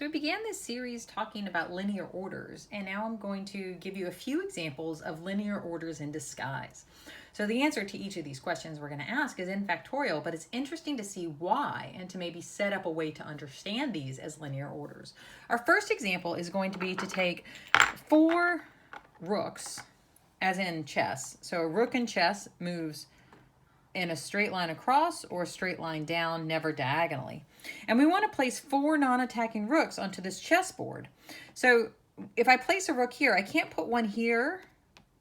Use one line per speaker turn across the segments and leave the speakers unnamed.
So we began this series talking about linear orders, and now I'm going to give you a few examples of linear orders in disguise. So the answer to each of these questions we're going to ask is n factorial, but it's interesting to see why and to maybe set up a way to understand these as linear orders. Our first example is going to be to take 4 rooks, as in chess. So a rook in chess moves in a straight line across or a straight line down, never diagonally. And we want to place 4 non-attacking rooks onto this chessboard. So if I place a rook here, I can't put one here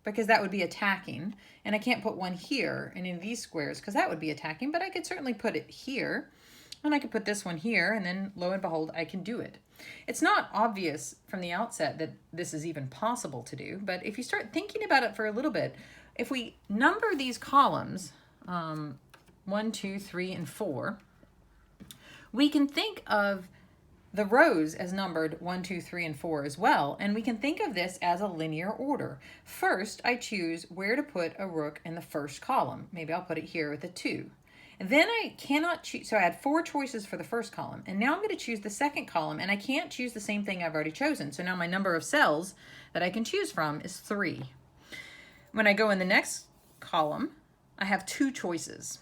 because that would be attacking. And I can't put one here and in these squares because that would be attacking, but I could certainly put it here. And I could put this one here, and then lo and behold, I can do it. It's not obvious from the outset that this is even possible to do, but if you start thinking about it for a little bit, if we number these columns, 1, 2, 3, and 4, we can think of the rows as numbered 1, 2, 3, and 4 as well, and we can think of this as a linear order. First, I choose where to put a rook in the first column. Maybe I'll put it here with a 2. And then I cannot choose, so I had 4 choices for the first column, and now I'm going to choose the second column, and I can't choose the same thing I've already chosen. So now my number of cells that I can choose from is 3. When I go in the next column, I have 2 choices.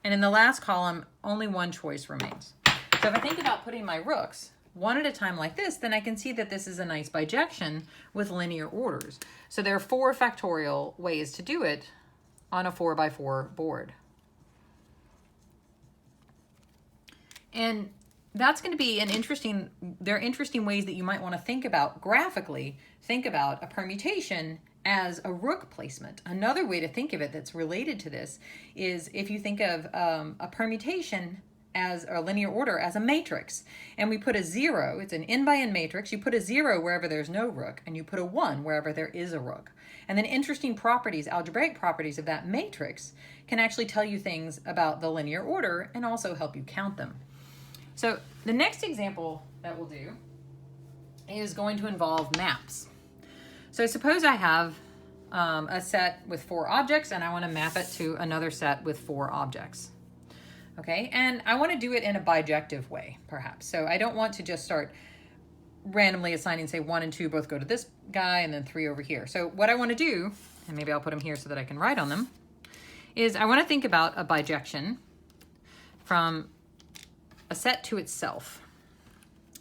And in the last column, only 1 choice remains. So if I think about putting my rooks one at a time like this, then I can see that this is a nice bijection with linear orders. So there are 4 factorial ways to do it on a 4x4 board. And that's going to be there are interesting ways that you might want to think about graphically, think about a permutation as a rook placement. Another way to think of it that's related to this is if you think of a permutation as a linear order as a matrix, and we put a 0, it's an n by n matrix, you put a 0 wherever there's no rook, and you put a 1 wherever there is a rook. And then interesting properties, algebraic properties of that matrix can actually tell you things about the linear order and also help you count them. So the next example that we'll do is going to involve maps. So suppose I have a set with 4 objects and I want to map it to another set with 4 objects. Okay, and I want to do it in a bijective way, perhaps. So I don't want to just start randomly assigning, say 1 and 2 both go to this guy and then 3 over here. So what I want to do, and maybe I'll put them here so that I can write on them, is I want to think about a bijection from a set to itself.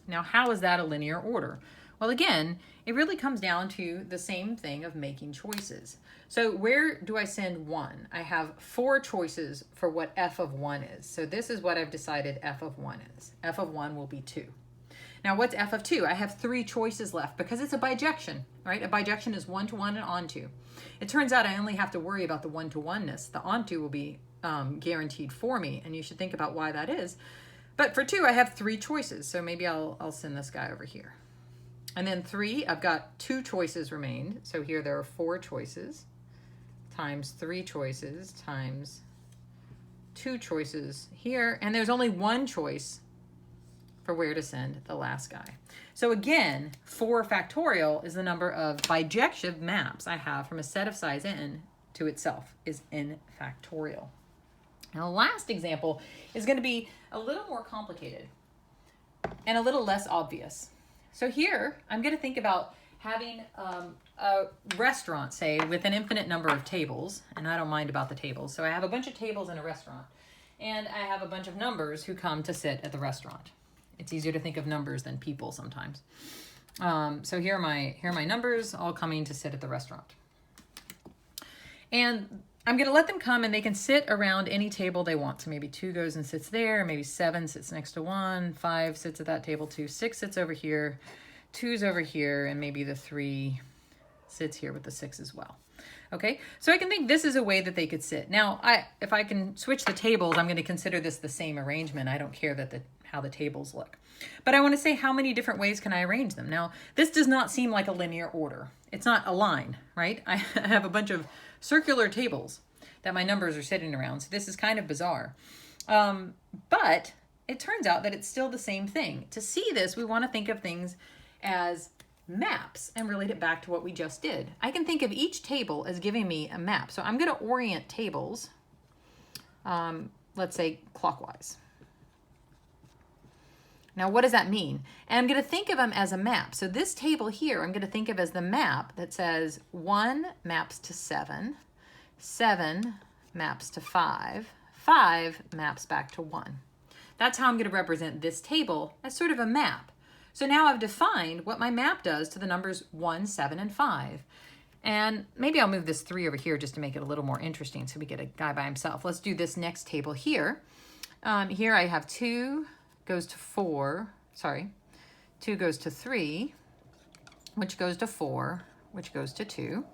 Now, how is that a linear order? Well, again, it really comes down to the same thing of making choices. So where do I send 1? I have 4 choices for what f of 1 is. So this is what I've decided f of 1 is. F of 1 will be 2. Now, what's f of 2? I have 3 choices left because it's a bijection, right? A bijection is 1-to-1 and onto. It turns out I only have to worry about the 1-to-1-ness. The onto will be guaranteed for me, and you should think about why that is. But for 2, I have 3 choices, so maybe I'll send this guy over here. And then 3, I've got 2 choices remained. So here there are 4 choices times 3 choices times 2 choices here. And there's only 1 choice for where to send the last guy. So again, 4 factorial is the number of bijective maps I have from a set of size n to itself is n factorial. Now the last example is going to be a little more complicated and a little less obvious. So here, I'm going to think about having a restaurant, say, with an infinite number of tables, and I don't mind about the tables. So I have a bunch of tables in a restaurant, and I have a bunch of numbers who come to sit at the restaurant. It's easier to think of numbers than people sometimes. So here are my numbers all coming to sit at the restaurant. And I'm going to let them come and they can sit around any table they want. So maybe 2 goes and sits there, maybe 7 sits next to 1, 5 sits at that table too, 6 sits over here, 2's over here, and maybe the 3 sits here with the 6 as well. Okay, so I can think this is a way that they could sit. Now, if I can switch the tables, I'm going to consider this the same arrangement. I don't care that how the tables look. But I want to say how many different ways can I arrange them. Now, this does not seem like a linear order. It's not a line, right? I have a bunch of circular tables that my numbers are sitting around. So this is kind of bizarre. But it turns out that it's still the same thing. To see this, we want to think of things as maps and relate it back to what we just did. I can think of each table as giving me a map. So I'm going to orient tables, let's say clockwise. Now, what does that mean? And I'm going to think of them as a map. So this table here, I'm going to think of as the map that says 1 maps to 7, 7 maps to 5, 5 maps back to 1. That's how I'm going to represent this table as sort of a map. So now I've defined what my map does to the numbers 1, 7, and 5. And maybe I'll move this 3 over here just to make it a little more interesting so we get a guy by himself. Let's do this next table here. Here I have 2 goes to 4, 2 goes to 3, which goes to 4, which goes to 2.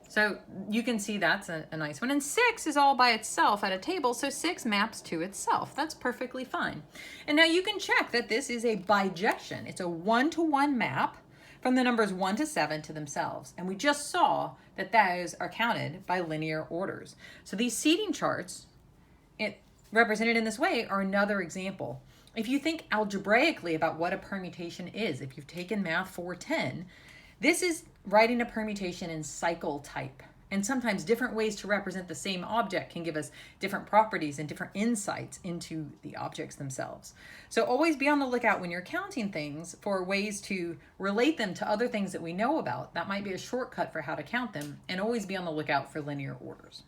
So you can see that's a nice one. And 6 is all by itself at a table, so 6 maps to itself. That's perfectly fine. And now you can check that this is a bijection. It's a one-to-one map from the numbers 1 to 7 to themselves. And we just saw that those are counted by linear orders. So these seating charts, represented in this way, are another example. If you think algebraically about what a permutation is, if you've taken Math 410, this is writing a permutation in cycle type. And sometimes different ways to represent the same object can give us different properties and different insights into the objects themselves. So always be on the lookout when you're counting things for ways to relate them to other things that we know about. That might be a shortcut for how to count them, and always be on the lookout for linear orders.